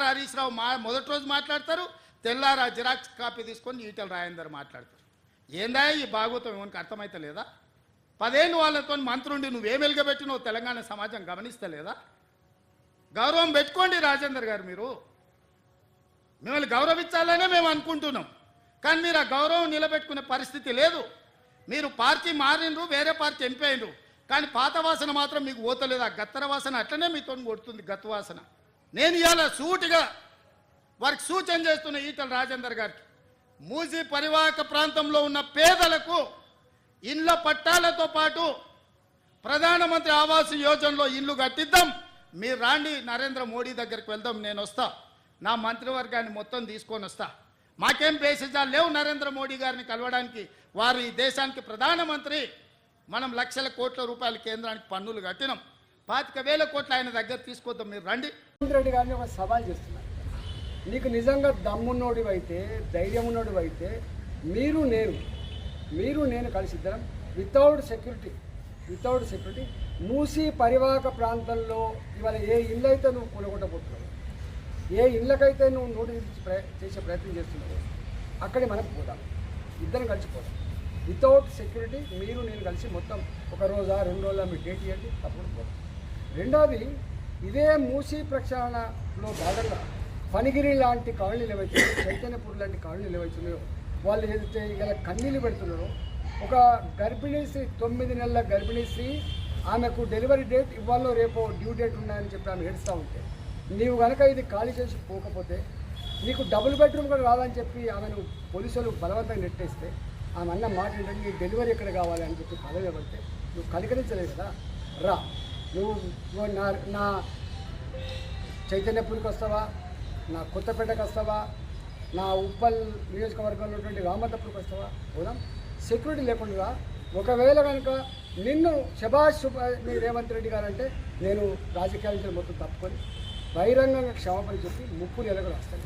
హరీష్ రావు మొదటి రోజు మాట్లాడతారు, తెల్లారా జిరాక్స్ కాపీ తీసుకొని ఈటెల రాజేందర్ మాట్లాడతారు. ఏందా ఈ భాగవతం ఏమనికి అర్థమైతే లేదా? 10 ఏళ్ళు వాళ్ళతో మంత్రుండి నువ్వేం వెలుగబెట్టినో తెలంగాణ సమాజం గమనిస్తలేదా? గౌరవం పెట్టుకోండి రాజేందర్ గారు. మీరు మిమ్మల్ని గౌరవించాలనే మేము అనుకుంటున్నాం, కానీ మీరు ఆ గౌరవం నిలబెట్టుకునే పరిస్థితి లేదు. మీరు పార్టీ మారినరు, వేరే పార్టీ ఎంపీ అయినరు, కానీ పాత వాసన మాత్రం మీకు పోతలేదు. ఆ గత్తర వాసన అట్లనే మీతో కొడుతుంది, గత్తు వాసన. నేను ఇవాళ సూటిగా వారికి సూచన చేస్తున్న ఈటెల రాజేందర్ గారికి, మూసీ పరివాహక ప్రాంతంలో ఉన్న పేదలకు ఇండ్ల పట్టాలతో పాటు ప్రధానమంత్రి ఆవాస్ యోజనలో ఇల్లు కట్టిద్దాం. మీరు రాండి, నరేంద్ర మోడీ దగ్గరికి వెళ్దాం, నేను వస్తా, నా మంత్రివర్గాన్ని మొత్తం తీసుకొని వస్తా. మాకేం బేసిజాలు లేవు నరేంద్ర మోడీ గారిని కలవడానికి. వారు ఈ దేశానికి ప్రధానమంత్రి. మనం లక్షల కోట్ల రూపాయల కేంద్రానికి పన్నులు కట్టినాం, 25,000 కోట్లు ఆయన దగ్గర తీసుకొద్దాం, మీరు రండి. రెడ్డి గారిని ఒక సవాల్ చేస్తున్నారు. నీకు నిజంగా దమ్మున్నోడివైతే, ధైర్యం ఉన్నోడివైతే మీరు నేను కలిసి ఇద్దరం వితౌట్ సెక్యూరిటీ మూసీ పరివాహక ప్రాంతంలో ఇవాళ ఏ ఇల్లు అయితే నువ్వు కొనుగొట్టబోతున్నావు, ఏ ఇళ్ళకైతే నువ్వు నోటీస్ చేసే ప్రయత్నం చేస్తున్నావు, అక్కడే మనకు పోదాం, ఇద్దరం కలిసిపోదాం. వితౌట్ సెక్యూరిటీ నేను కలిసి మొత్తం 1 రోజా 2 రోజుల మీ డేట్ ఇవ్వండి, తప్పుడు పోదాం. రెండవది, ఇదే మూసీ ప్రక్షాళనలో భాగంగా ఫణిగిరి లాంటి కాలనీలు ఏవైతే, చైతన్యపూర్ లాంటి కాలనీలు ఏవైతున్నాయో, వాళ్ళు ఏదైతే ఇలా కన్నీళ్ళు పెడుతున్నారో, ఒక గర్భిణీ స్త్రీ 9 నెలల గర్భిణీ స్త్రీ, ఆమెకు డెలివరీ డేట్ ఇవాళ రేపో డ్యూ డేట్ ఉన్నాయని చెప్పి ఆమె ఏడుస్తూ ఉంటే, నీవు కనుక ఇది ఖాళీ చేసి పోకపోతే నీకు డబుల్ బెడ్రూమ్ కూడా రాదని చెప్పి ఆమెను పోలీసులు బలవంతంగా నెట్టేస్తే, ఆమె అన్న మాట ఏంటంటే నీ డెలివరీ ఎక్కడ కావాలి అని చెప్పి పదవి పడితే నువ్వు కనికరించలేదు కదా. రా, నువ్వు నా చైతన్యపూర్కి వస్తావా, నా కొత్తపేటకు వస్తావా, నా ఉప్పల్ నియోజకవర్గంలో ఉన్నటువంటి రామతపూర్కి వస్తావా, పోదాం. సెక్యూరిటీ లేకుండా ఒకవేళ కనుక నిన్ను శభాష్ మీ రేవంత్ రెడ్డి గారు అంటే, నేను రాజకీయాల నుంచి మొత్తం తప్పుకొని బహిరంగంగా క్షమాపణ చెప్పి ముక్కులు ఎలగలు వస్తాను.